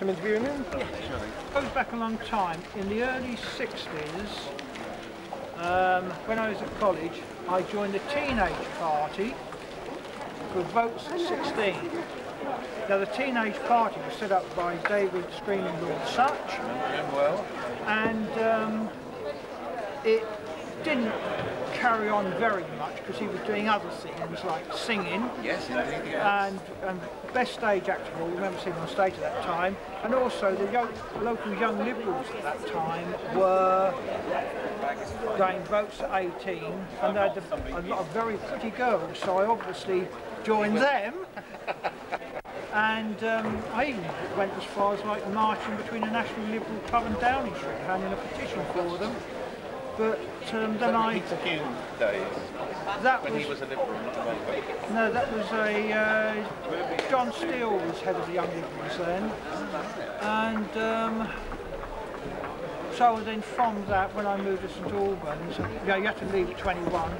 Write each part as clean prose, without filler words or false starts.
I'm interviewing him? Yeah. Goes back a long time. In the early 60s, when I was at college, I joined the teenage party for votes at 16. Now the teenage party was set up by David Screaming Lord Such, and it didn't carry on very much because he was doing other things like singing. Yes, indeed, yes. And best stage actor of all, I remember seeing him on stage at that time. And also the local young liberals at that time were going votes at 18, and they had a lot of very pretty girls, so I obviously joined them. And I even went as far as like marching between the National Liberal Club and Downing Street, handing a petition for them. But then I... days. That when was, he was a Liberal, not a Labour. No, that was a... John Steele was head of the Young Liberals then. And so then from that, when I moved to St Albans, you had to leave at 21.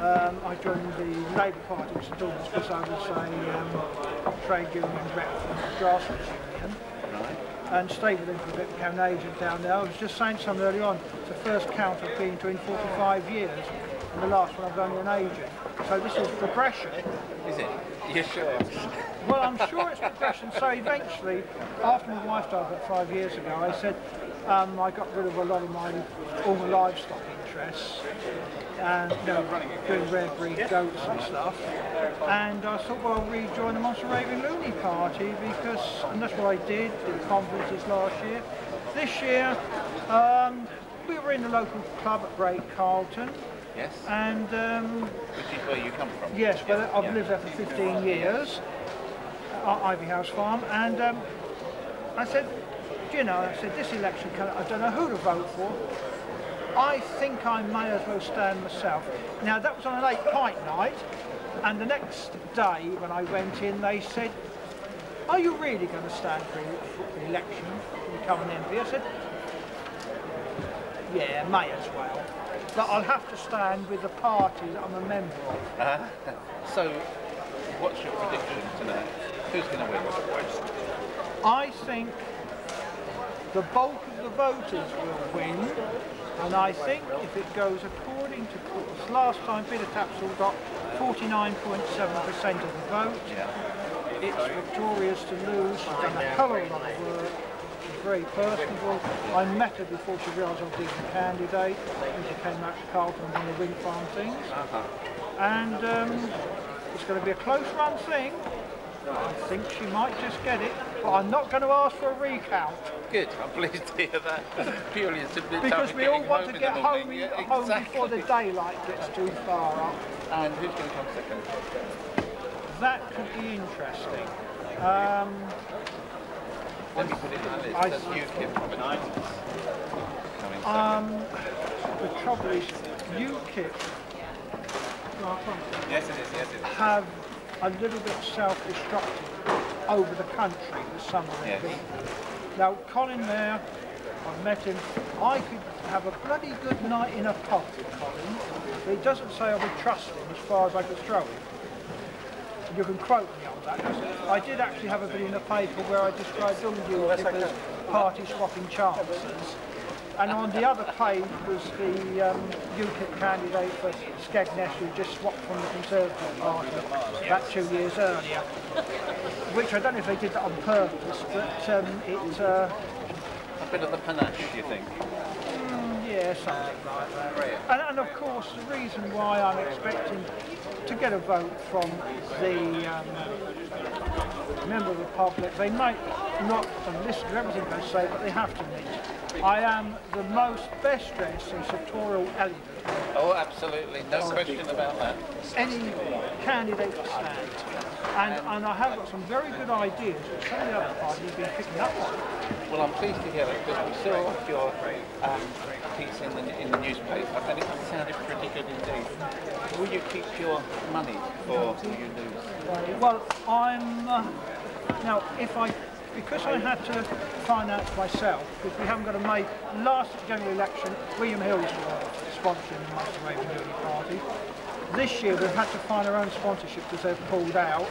I joined the Labour Party at St Albans because I was a trade union rep from the grassroots union. And stayed with them for a bit, became an agent down there. I was just saying to someone earlier on, it's the first count I've been to in 45 years, and the last one I was only an agent. So this is progression. Is it? You're sure? Well, I'm sure it's progression. So eventually, after my wife died about 5 years ago, I said I got rid of a lot of all my livestock interests, and doing rare breed goats and stuff. And I thought, well, I'll rejoin the Monster Raving Looney Party and that's what I did conferences last year. This year, we were in the local club at Great Carlton. Yes. And which is where you come from? Yes, but I've lived there for 15 years, at Ivy House Farm, and I said, this election, I don't know who to vote for. I think I may as well stand myself. Now that was on a late pint night, and the next day when I went in, they said, "Are you really going to stand for the election to become an MP?" I said, "Yeah, may as well. But I'll have to stand with the party that I'm a member of." So, what's your prediction tonight? Who's going to win? I think the bulk of the voters will win, and I think if it goes according to course, last time Peter Tapsell got 49.7% of the vote. Yeah. It's victorious to lose. She's done a hell of a lot of work. She's very personable. I met her before she realised I was being a candidate, when she came out to Carlton and the wind farm things. And it's going to be a close run thing. I think she might just get it, but I'm not going to ask for a recount. Good, I'm pleased to hear that. Purely and simply because we all want to get home before the daylight gets too far up. And who's going to come second? That could be interesting. Let me put it on the list. That's UKIP from the 90s. The trouble is, UKIP have a little bit self-destructive over the country with some of their people. Now, Colin there, I've met him. I could have a bloody good night in a pub with Colin, but it doesn't say I would trust him as far as I could throw him. And you can quote me on that. I did actually have a bit in the paper where I described all UKIP as party swapping chances. And on the other page was the UKIP candidate for Skegness, who just swapped from the Conservative Party about 2 years earlier. Which I don't know if they did that on purpose, but it's... a bit of the panache, do you think? Yeah, something like that. And of course, the reason why I'm expecting to get a vote from the member of the public, they might not listen to everything they say, but they have to meet. I am the most best dressed and sartorial elegant. Oh, absolutely, no question about that. Any candidate to stand. And I have got some very good ideas that some of the other parties have been picking up on. Well, I'm pleased to hear that because we saw your piece in the newspaper and it sounded pretty good indeed. Will you keep your money or will you lose? Well, now because I had to finance myself, because we haven't got a mate. Last general election, William Hills was sponsoring the Monster Raving Party. This year we've had to find our own sponsorship because they've pulled out.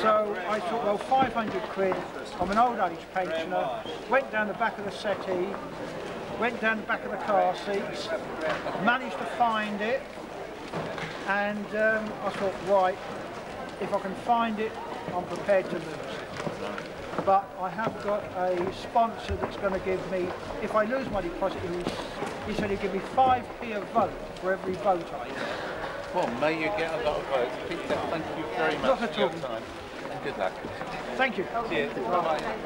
So I thought, well, 500 quid, I'm an old age pensioner, went down the back of the settee, went down the back of the car seats, managed to find it, and I thought, right, if I can find it, I'm prepared to lose it. But I have got a sponsor that's going to give me, if I lose my deposit, he said he'd give me 5p a vote for every vote I get. Well, may you get a lot of votes. Peter, thank you very much for your time, and good luck. Thank you. Cheers. Bye-bye.